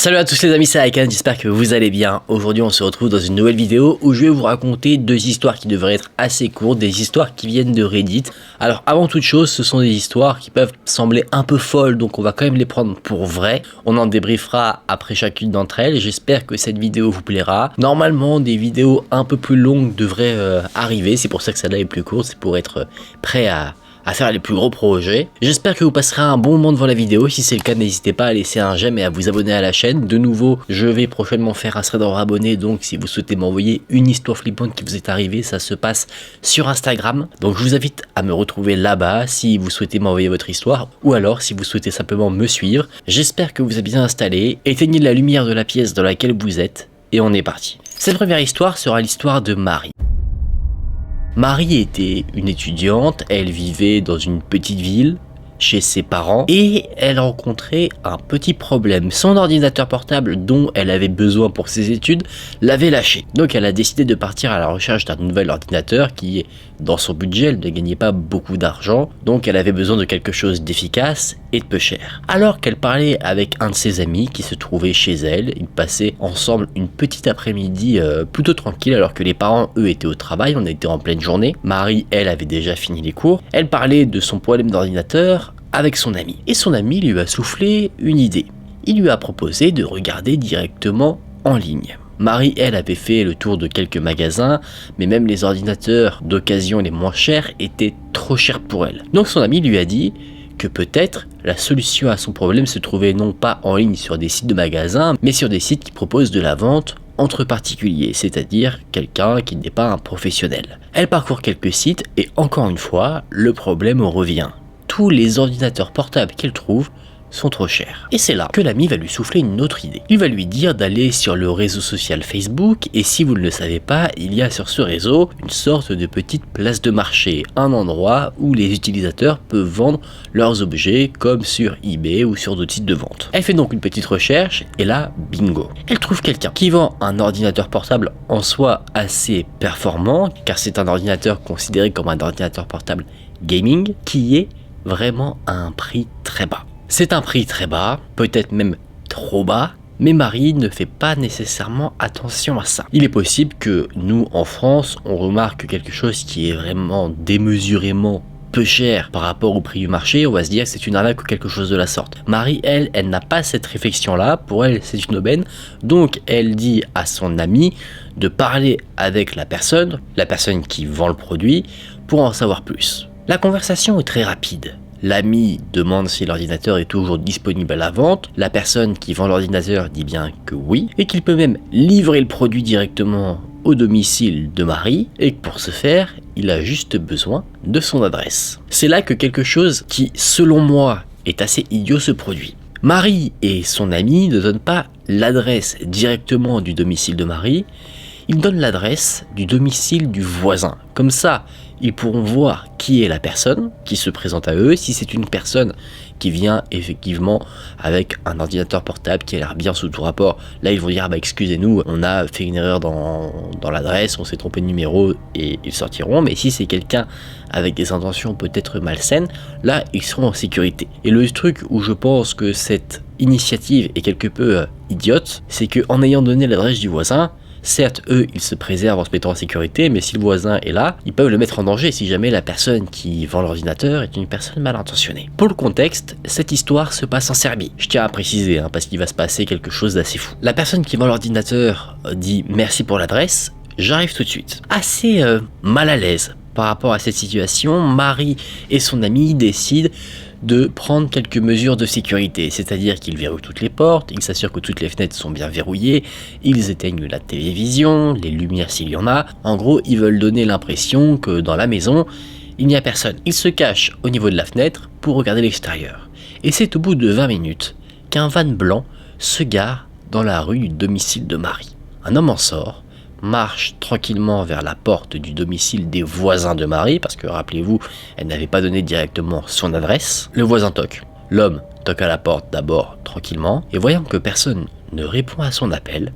Salut à tous les amis, c'est Aikan, j'espère que vous allez bien. Aujourd'hui on se retrouve dans une nouvelle vidéo où je vais vous raconter deux histoires qui devraient être assez courtes, des histoires qui viennent de Reddit. Alors avant toute chose, ce sont des histoires qui peuvent sembler un peu folles, donc on va quand même les prendre pour vraies. On en débriefera après chacune d'entre elles et j'espère que cette vidéo vous plaira. Normalement des vidéos un peu plus longues devraient arriver, c'est pour ça que celle-là est plus courte, c'est pour être prêt à faire les plus gros projets. J'espère que vous passerez un bon moment devant la vidéo. Si c'est le cas, n'hésitez pas à laisser un j'aime et à vous abonner à la chaîne. De nouveau, je vais prochainement faire un thread en abonné, donc si vous souhaitez m'envoyer une histoire flippante qui vous est arrivée, ça se passe sur Instagram. Donc je vous invite à me retrouver là-bas si vous souhaitez m'envoyer votre histoire, ou alors si vous souhaitez simplement me suivre. J'espère que vous êtes bien installé. Éteignez la lumière de la pièce dans laquelle vous êtes, et on est parti. Cette première histoire sera l'histoire de Marie. Marie était une étudiante, elle vivait dans une petite ville, chez ses parents, et elle rencontrait un petit problème. Son ordinateur portable dont elle avait besoin pour ses études l'avait lâché. Donc elle a décidé de partir à la recherche d'un nouvel ordinateur qui, dans son budget, elle ne gagnait pas beaucoup d'argent, donc elle avait besoin de quelque chose d'efficace et de peu cher. Alors qu'elle parlait avec un de ses amis qui se trouvait chez elle, ils passaient ensemble une petite après-midi plutôt tranquille alors que les parents, eux, étaient au travail, on était en pleine journée. Marie, elle, avait déjà fini les cours. Elle parlait de son problème d'ordinateur avec son ami. Et son ami lui a soufflé une idée. Il lui a proposé de regarder directement en ligne. Marie, elle, avait fait le tour de quelques magasins, mais même les ordinateurs d'occasion les moins chers étaient trop chers pour elle. Donc son ami lui a dit que peut-être la solution à son problème se trouvait non pas en ligne sur des sites de magasins, mais sur des sites qui proposent de la vente entre particuliers, c'est-à-dire quelqu'un qui n'est pas un professionnel. Elle parcourt quelques sites et encore une fois, le problème revient. Tous les ordinateurs portables qu'elle trouve sont trop chers. Et c'est là que l'ami va lui souffler une autre idée. Il va lui dire d'aller sur le réseau social Facebook, et si vous ne le savez pas, il y a sur ce réseau une sorte de petite place de marché, un endroit où les utilisateurs peuvent vendre leurs objets comme sur eBay ou sur d'autres sites de vente. Elle fait donc une petite recherche et là, bingo. Elle trouve quelqu'un qui vend un ordinateur portable en soi assez performant, car c'est un ordinateur considéré comme un ordinateur portable gaming qui est vraiment à un prix très bas. C'est un prix très bas, peut-être même trop bas, mais Marie ne fait pas nécessairement attention à ça. Il est possible que nous, en France, on remarque quelque chose qui est vraiment démesurément peu cher par rapport au prix du marché, on va se dire que c'est une arnaque ou quelque chose de la sorte. Marie, elle n'a pas cette réflexion-là, pour elle c'est une aubaine, donc elle dit à son ami de parler avec la personne qui vend le produit, pour en savoir plus. La conversation est très rapide. L'ami demande si l'ordinateur est toujours disponible à la vente, la personne qui vend l'ordinateur dit bien que oui, et qu'il peut même livrer le produit directement au domicile de Marie, et que pour ce faire, il a juste besoin de son adresse. C'est là que quelque chose qui, selon moi, est assez idiot se produit. Marie et son ami ne donnent pas l'adresse directement du domicile de Marie, ils donnent l'adresse du domicile du voisin. Comme ça, ils pourront voir qui est la personne qui se présente à eux. Si c'est une personne qui vient effectivement avec un ordinateur portable qui a l'air bien sous tout rapport, là ils vont dire excusez-nous, on a fait une erreur dans l'adresse, on s'est trompé de numéro, et ils sortiront. Mais si c'est quelqu'un avec des intentions peut-être malsaines, là ils seront en sécurité. Et le truc où je pense que cette initiative est quelque peu idiote, c'est qu'en ayant donné l'adresse du voisin, certes, eux, ils se préservent en se mettant en sécurité, mais si le voisin est là, ils peuvent le mettre en danger si jamais la personne qui vend l'ordinateur est une personne mal intentionnée. Pour le contexte, cette histoire se passe en Serbie. Je tiens à préciser, parce qu'il va se passer quelque chose d'assez fou. La personne qui vend l'ordinateur dit « merci pour l'adresse, j'arrive tout de suite ». Assez mal à l'aise par rapport à cette situation, Marie et son ami décident de prendre quelques mesures de sécurité, c'est-à-dire qu'ils verrouillent toutes les portes, ils s'assurent que toutes les fenêtres sont bien verrouillées, ils éteignent la télévision, les lumières s'il y en a. En gros, ils veulent donner l'impression que dans la maison, il n'y a personne. Ils se cachent au niveau de la fenêtre pour regarder l'extérieur. Et c'est au bout de 20 minutes qu'un van blanc se gare dans la rue du domicile de Marie. Un homme en sort, marche tranquillement vers la porte du domicile des voisins de Marie, parce que rappelez-vous, elle n'avait pas donné directement son adresse. Le voisin toque. L'homme toque à la porte d'abord tranquillement, et voyant que personne ne répond à son appel,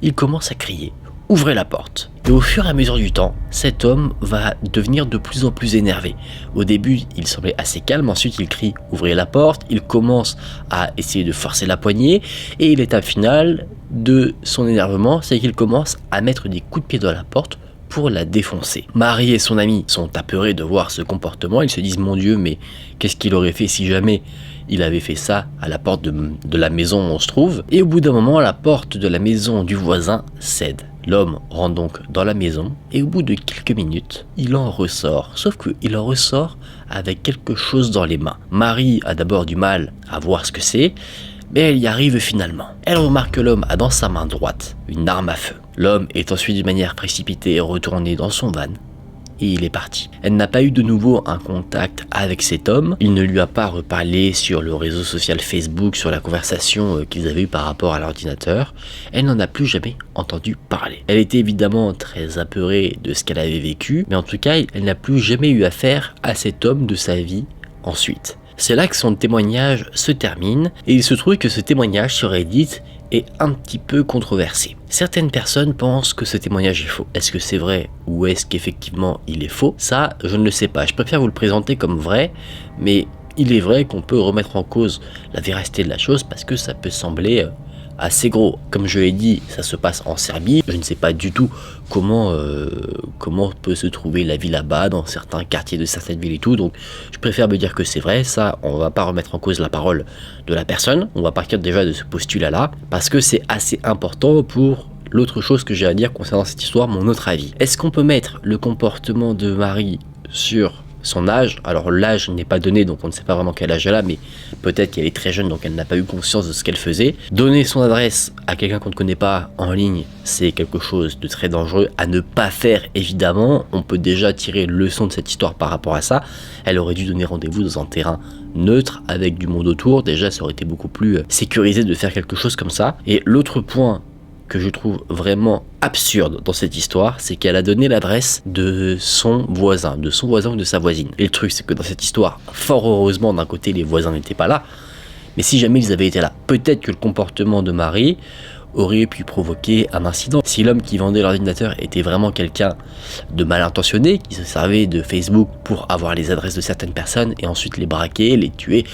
il commence à crier ouvrez la porte. Et au fur et à mesure du temps, cet homme va devenir de plus en plus énervé. Au début, il semblait assez calme, ensuite il crie « ouvrez la porte », il commence à essayer de forcer la poignée, et l'étape finale de son énervement, c'est qu'il commence à mettre des coups de pied dans la porte pour la défoncer. Marie et son ami sont apeurés de voir ce comportement, ils se disent « mon Dieu, mais qu'est-ce qu'il aurait fait si jamais il avait fait ça à la porte de la maison où on se trouve ?» Et au bout d'un moment, la porte de la maison du voisin cède. L'homme rentre donc dans la maison et au bout de quelques minutes, il en ressort. Sauf qu'il en ressort avec quelque chose dans les mains. Marie a d'abord du mal à voir ce que c'est, mais elle y arrive finalement. Elle remarque que l'homme a dans sa main droite une arme à feu. L'homme est ensuite d'une manière précipitée retourné dans son van et il est parti. Elle n'a pas eu de nouveau un contact avec cet homme. Il ne lui a pas reparlé sur le réseau social Facebook, sur la conversation qu'ils avaient eue par rapport à l'ordinateur. Elle n'en a plus jamais entendu parler. Elle était évidemment très apeurée de ce qu'elle avait vécu, mais en tout cas, elle n'a plus jamais eu affaire à cet homme de sa vie ensuite. C'est là que son témoignage se termine, et il se trouve que ce témoignage sur Reddit est un petit peu controversé. Certaines personnes pensent que ce témoignage est faux. Est-ce que c'est vrai ou est-ce qu'effectivement il est faux? Ça, je ne le sais pas. Je préfère vous le présenter comme vrai, mais il est vrai qu'on peut remettre en cause la véracité de la chose parce que ça peut sembler assez gros. Comme je l'ai dit, ça se passe en Serbie. Je ne sais pas du tout comment peut se trouver la vie là-bas, dans certains quartiers de certaines villes et tout. Donc je préfère me dire que c'est vrai. Ça, on va pas remettre en cause la parole de la personne. On va partir déjà de ce postulat-là, parce que c'est assez important pour l'autre chose que j'ai à dire concernant cette histoire, mon autre avis. Est-ce qu'on peut mettre le comportement de Marie sur son âge? Alors l'âge n'est pas donné, donc on ne sait pas vraiment quel âge elle a, mais peut-être qu'elle est très jeune, donc elle n'a pas eu conscience de ce qu'elle faisait. Donner son adresse à quelqu'un qu'on ne connaît pas en ligne, c'est quelque chose de très dangereux à ne pas faire, évidemment. On peut déjà tirer leçon de cette histoire par rapport à ça. Elle aurait dû donner rendez-vous dans un terrain neutre avec du monde autour. Déjà, ça aurait été beaucoup plus sécurisé de faire quelque chose comme ça. Et l'autre point que je trouve vraiment absurde dans cette histoire, c'est qu'elle a donné l'adresse de son voisin ou de sa voisine. Et le truc, c'est que dans cette histoire, fort heureusement, d'un côté, les voisins n'étaient pas là, mais si jamais ils avaient été là, peut-être que le comportement de Marie aurait pu provoquer un incident. Si l'homme qui vendait l'ordinateur était vraiment quelqu'un de mal intentionné, qui se servait de Facebook pour avoir les adresses de certaines personnes et ensuite les braquer, les tuer,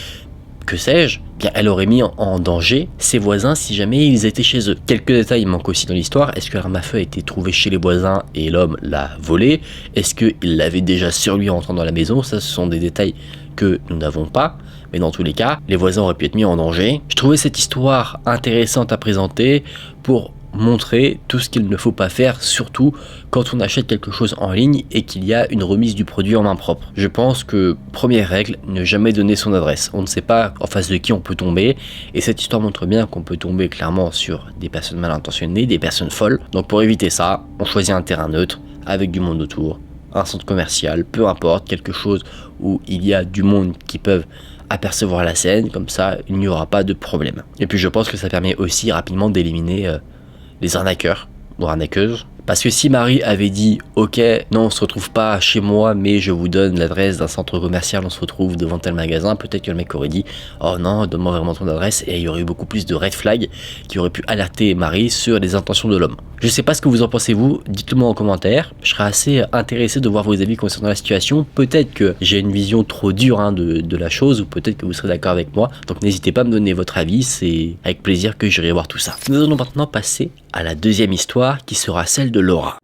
que sais-je, bien elle aurait mis en danger ses voisins si jamais ils étaient chez eux. Quelques détails manquent aussi dans l'histoire. Est-ce que l'arme à feu a été trouvée chez les voisins et l'homme l'a volée? Est-ce qu'il l'avait déjà sur lui en entrant dans la maison? Ça, ce sont des détails que nous n'avons pas. Mais dans tous les cas, les voisins auraient pu être mis en danger. Je trouvais cette histoire intéressante à présenter pour montrer tout ce qu'il ne faut pas faire, surtout quand on achète quelque chose en ligne et qu'il y a une remise du produit en main propre. Je pense que, première règle, ne jamais donner son adresse. On ne sait pas en face de qui on peut tomber, et cette histoire montre bien qu'on peut tomber clairement sur des personnes mal intentionnées, des personnes folles. Donc pour éviter ça, on choisit un terrain neutre, avec du monde autour, un centre commercial, peu importe, quelque chose où il y a du monde qui peuvent apercevoir la scène, comme ça il n'y aura pas de problème. Et puis je pense que ça permet aussi rapidement d'éliminer les arnaqueurs ou arnaqueuses. Parce que si Marie avait dit « Ok, non, on se retrouve pas chez moi, mais je vous donne l'adresse d'un centre commercial, on se retrouve devant tel magasin », peut-être que le mec aurait dit « Oh non, donne-moi vraiment ton adresse » et il y aurait eu beaucoup plus de red flags qui auraient pu alerter Marie sur les intentions de l'homme. Je sais pas ce que vous en pensez vous, dites-le moi en commentaire. Je serais assez intéressé de voir vos avis concernant la situation. Peut-être que j'ai une vision trop dure de la chose, ou peut-être que vous serez d'accord avec moi. Donc n'hésitez pas à me donner votre avis, c'est avec plaisir que j'irai voir tout ça. Nous allons maintenant passer à la deuxième histoire qui sera celle de Laura.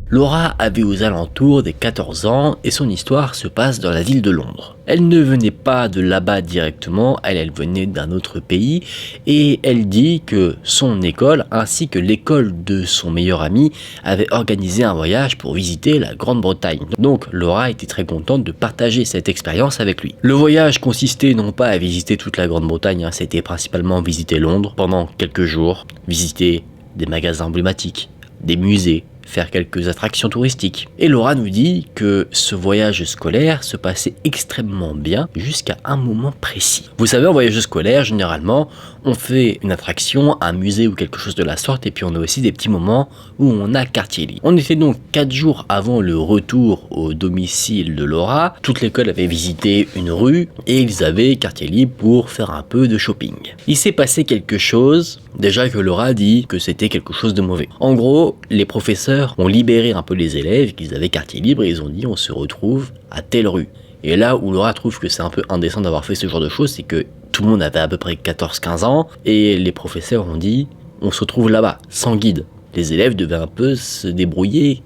Laura avait aux alentours des 14 ans et son histoire se passe dans la ville de Londres. Elle ne venait pas de là-bas directement, elle venait d'un autre pays et elle dit que son école ainsi que l'école de son meilleur ami avaient organisé un voyage pour visiter la Grande-Bretagne. Donc Laura était très contente de partager cette expérience avec lui. Le voyage consistait non pas à visiter toute la Grande-Bretagne, c'était principalement visiter Londres pendant quelques jours, visiter des magasins emblématiques, des musées, faire quelques attractions touristiques. Et Laura nous dit que ce voyage scolaire se passait extrêmement bien jusqu'à un moment précis. Vous savez, en voyage scolaire, généralement, On fait une attraction, un musée ou quelque chose de la sorte, et puis on a aussi des petits moments où on a quartier libre. On était donc 4 jours avant le retour au domicile de Laura. Toute l'école avait visité une rue et ils avaient quartier libre pour faire un peu de shopping. Il s'est passé quelque chose, déjà que Laura dit que c'était quelque chose de mauvais. En gros, les professeurs ont libéré un peu les élèves, qu'ils avaient quartier libre et ils ont dit on se retrouve à telle rue. Et là où Laura trouve que c'est un peu indécent d'avoir fait ce genre de choses, c'est que tout le monde avait à peu près 14-15 ans et les professeurs ont dit on se retrouve là-bas, sans guide. Les élèves devaient un peu se débrouiller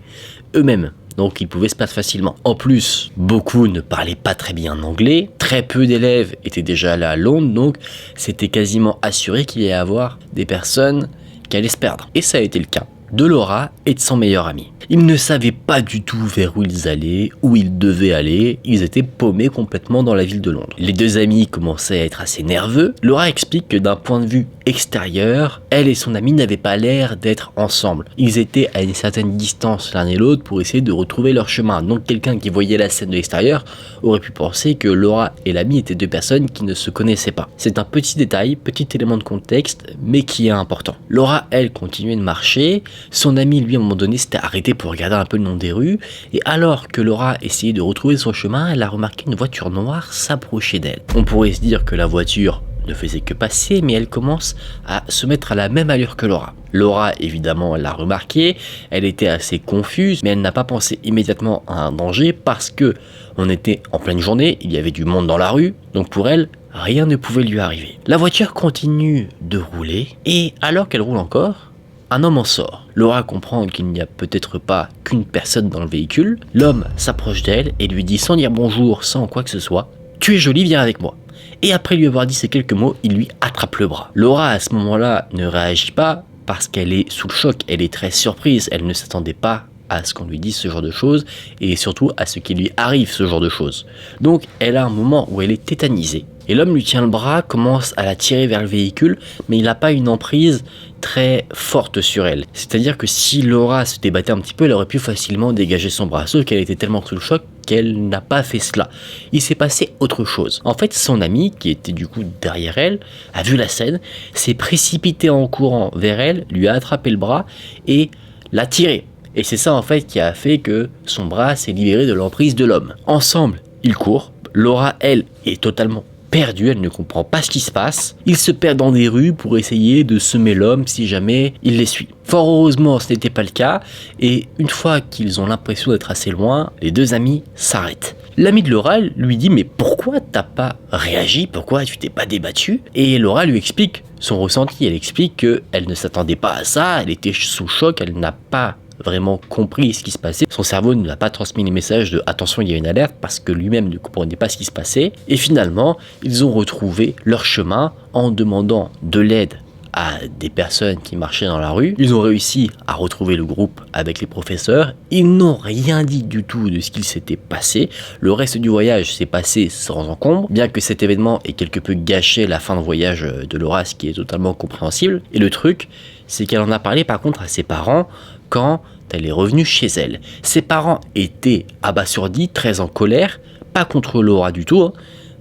eux-mêmes, donc ils pouvaient se perdre facilement. En plus, beaucoup ne parlaient pas très bien anglais, très peu d'élèves étaient déjà allés à Londres, donc c'était quasiment assuré qu'il y allait avoir des personnes qui allaient se perdre. Et ça a été le cas de Laura et de son meilleur ami. Ils ne savaient pas du tout vers où ils allaient, où ils devaient aller, ils étaient paumés complètement dans la ville de Londres. Les deux amis commençaient à être assez nerveux. Laura explique que d'un point de vue extérieur, elle et son ami n'avaient pas l'air d'être ensemble. Ils étaient à une certaine distance l'un et l'autre pour essayer de retrouver leur chemin. Donc quelqu'un qui voyait la scène de l'extérieur aurait pu penser que Laura et l'ami étaient deux personnes qui ne se connaissaient pas. C'est un petit détail, petit élément de contexte, mais qui est important. Laura, elle, continuait de marcher. Son ami, lui, à un moment donné, s'était arrêté pour regarder un peu le long des rues, et alors que Laura essayait de retrouver son chemin, elle a remarqué une voiture noire s'approcher d'elle. On pourrait se dire que la voiture ne faisait que passer, mais elle commence à se mettre à la même allure que Laura. Laura, évidemment, l'a remarqué, elle était assez confuse, mais elle n'a pas pensé immédiatement à un danger parce que on était en pleine journée, il y avait du monde dans la rue, donc pour elle, rien ne pouvait lui arriver. La voiture continue de rouler, et alors qu'elle roule encore, un homme en sort. Laura comprend qu'il n'y a peut-être pas qu'une personne dans le véhicule. L'homme s'approche d'elle et lui dit sans dire bonjour, sans quoi que ce soit, « Tu es jolie, viens avec moi ». Et après lui avoir dit ces quelques mots, il lui attrape le bras. Laura, à ce moment-là, ne réagit pas parce qu'elle est sous le choc, elle est très surprise, elle ne s'attendait pas à ce qu'on lui dise ce genre de choses et surtout à ce qui lui arrive ce genre de choses. Donc elle a un moment où elle est tétanisée. Et l'homme lui tient le bras, commence à la tirer vers le véhicule, mais il n'a pas une emprise très forte sur elle. C'est-à-dire que si Laura se débattait un petit peu, elle aurait pu facilement dégager son bras, sauf qu'elle était tellement sous le choc qu'elle n'a pas fait cela. Il s'est passé autre chose. En fait, son ami, qui était du coup derrière elle, a vu la scène, s'est précipité en courant vers elle, lui a attrapé le bras et l'a tiré. Et c'est ça en fait qui a fait que son bras s'est libéré de l'emprise de l'homme. Ensemble, ils courent. Laura, elle, est totalement perdue, elle ne comprend pas ce qui se passe. Ils se perdent dans des rues pour essayer de semer l'homme si jamais il les suit. Fort heureusement, ce n'était pas le cas, et une fois qu'ils ont l'impression d'être assez loin, les deux amis s'arrêtent. L'ami de Laura lui dit « Mais pourquoi t'as pas réagi? Pourquoi tu t'es pas débattu ?» Et Laura lui explique son ressenti, elle explique qu'elle ne s'attendait pas à ça, elle était sous choc, elle n'a pas vraiment compris ce qui se passait. Son cerveau ne l'a pas transmis les messages de attention, il y a une alerte, parce que lui-même ne comprenait pas ce qui se passait. Et finalement, ils ont retrouvé leur chemin en demandant de l'aide à des personnes qui marchaient dans la rue. Ils ont réussi à retrouver le groupe avec les professeurs. Ils n'ont rien dit du tout de ce qu'il s'était passé. Le reste du voyage s'est passé sans encombre, bien que cet événement ait quelque peu gâché la fin de voyage de Laura, ce qui est totalement compréhensible. Et le truc, c'est qu'elle en a parlé par contre à ses parents quand elle est revenue chez elle. Ses parents étaient abasourdis, très en colère, pas contre Laura du tout,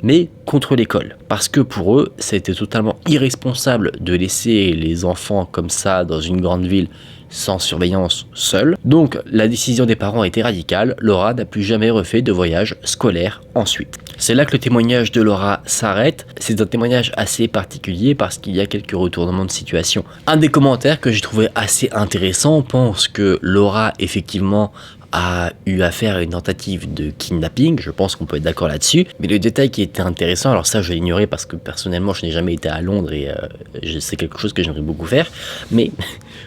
mais contre l'école. Parce que pour eux, c'était totalement irresponsable de laisser les enfants comme ça dans une grande ville sans surveillance seuls. Donc la décision des parents était radicale, Laura n'a plus jamais refait de voyage scolaire ensuite. C'est là que le témoignage de Laura s'arrête. C'est un témoignage assez particulier parce qu'il y a quelques retournements de situation. Un des commentaires que j'ai trouvé assez intéressant pense que Laura effectivement a eu affaire à une tentative de kidnapping, je pense qu'on peut être d'accord là-dessus, mais le détail qui était intéressant, alors ça je vais l'ignorer parce que personnellement je n'ai jamais été à Londres et c'est quelque chose que j'aimerais beaucoup faire, mais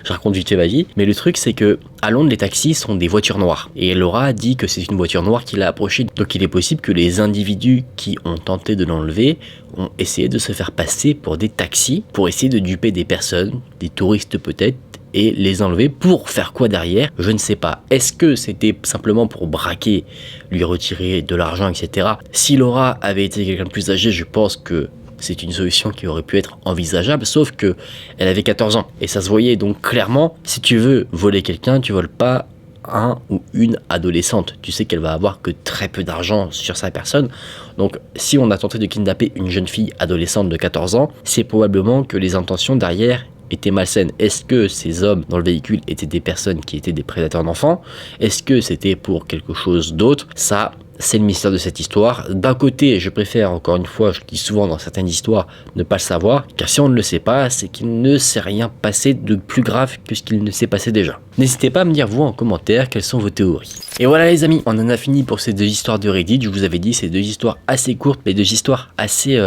je raconte vite fait ma vie, mais le truc c'est que à Londres les taxis sont des voitures noires, et Laura dit que c'est une voiture noire qui l'a approchée, donc il est possible que les individus qui ont tenté de l'enlever ont essayé de se faire passer pour des taxis, pour essayer de duper des personnes, des touristes peut-être, et les enlever pour faire quoi derrière, je ne sais pas. Est-ce que c'était simplement pour braquer, lui retirer de l'argent, etc. Si Laura avait été quelqu'un de plus âgé, je pense que c'est une solution qui aurait pu être envisageable, sauf que elle avait 14 ans, et ça se voyait donc clairement, si tu veux voler quelqu'un, tu voles pas un ou une adolescente. Tu sais qu'elle va avoir que très peu d'argent sur sa personne. Donc si on a tenté de kidnapper une jeune fille adolescente de 14 ans, c'est probablement que les intentions derrière étaient malsaines. Est-ce que ces hommes dans le véhicule étaient des personnes qui étaient des prédateurs d'enfants? Est-ce que c'était pour quelque chose d'autre? Ça, c'est le mystère de cette histoire. D'un côté, je préfère, encore une fois, je le dis souvent dans certaines histoires, ne pas le savoir, car si on ne le sait pas, c'est qu'il ne s'est rien passé de plus grave que ce qu'il ne s'est passé déjà. N'hésitez pas à me dire vous en commentaire quelles sont vos théories. Et voilà les amis, on en a fini pour ces deux histoires de Reddit. Je vous avais dit, c'est deux histoires assez courtes, mais deux histoires assez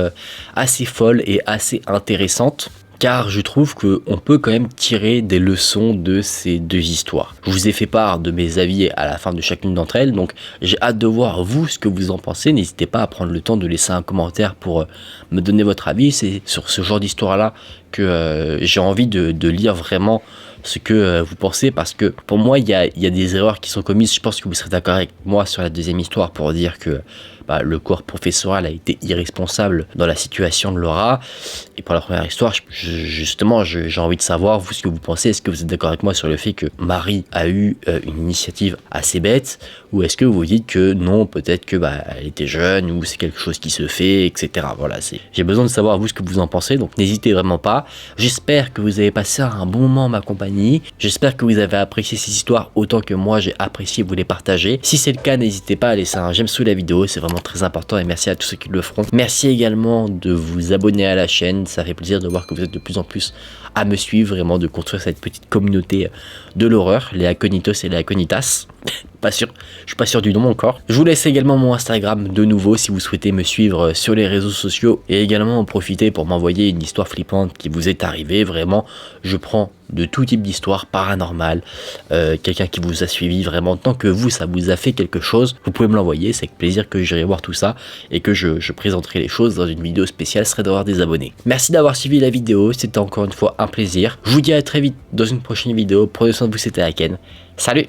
folles et assez intéressantes. Car je trouve qu'on peut quand même tirer des leçons de ces deux histoires. Je vous ai fait part de mes avis à la fin de chacune d'entre elles, donc j'ai hâte de voir vous ce que vous en pensez. N'hésitez pas à prendre le temps de laisser un commentaire pour me donner votre avis. C'est sur ce genre d'histoire-là que j'ai envie de lire vraiment ce que vous pensez, parce que pour moi il y a des erreurs qui sont commises. Je pense que vous serez d'accord avec moi sur la deuxième histoire pour dire que le corps professoral a été irresponsable dans la situation de Laura. Et pour la première histoire, justement, j'ai envie de savoir vous ce que vous pensez. Est-ce que vous êtes d'accord avec moi sur le fait que Marie a eu une initiative assez bête, ou est-ce que vous dites que non, peut-être que elle était jeune, ou c'est quelque chose qui se fait, etc. Voilà, j'ai besoin de savoir vous ce que vous en pensez, donc n'hésitez vraiment pas. J'espère que vous avez passé un bon moment en ma compagnie. J'espère que vous avez apprécié ces histoires autant que moi j'ai apprécié vous les partager. Si c'est le cas, n'hésitez pas à laisser un j'aime sous la vidéo, c'est vraiment très important, et merci à tous ceux qui le feront. Merci également de vous abonner à la chaîne, ça fait plaisir de voir que vous êtes de plus en plus à me suivre, vraiment de construire cette petite communauté de l'horreur, les Aconitos et les Aconitas. Pas sûr, je suis pas sûr du nom encore. Je vous laisse également mon Instagram de nouveau si vous souhaitez me suivre sur les réseaux sociaux, et également en profiter pour m'envoyer une histoire flippante qui vous est arrivée. Vraiment, je prends de tout type d'histoire paranormale, quelqu'un qui vous a suivi, vraiment tant que vous ça vous a fait quelque chose, vous pouvez me l'envoyer, c'est avec plaisir que j'irai voir tout ça et que je présenterai les choses dans une vidéo spéciale, ce serait d'avoir des abonnés. Merci d'avoir suivi la vidéo, c'était encore une fois un plaisir. Je vous dis à très vite dans une prochaine vidéo, prenez soin de vous, c'était Aken, salut.